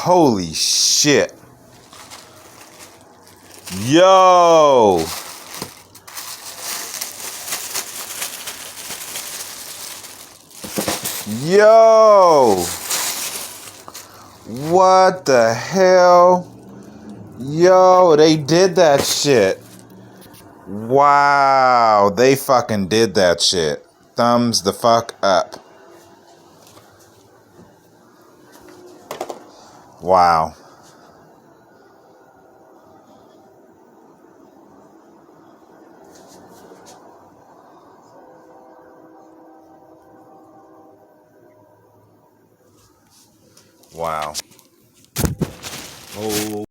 Holy shit. Yo. Yo. What the hell? Yo, they did that shit. Wow, they fucking did that shit. Thumbs the fuck up. Wow. Wow. Oh.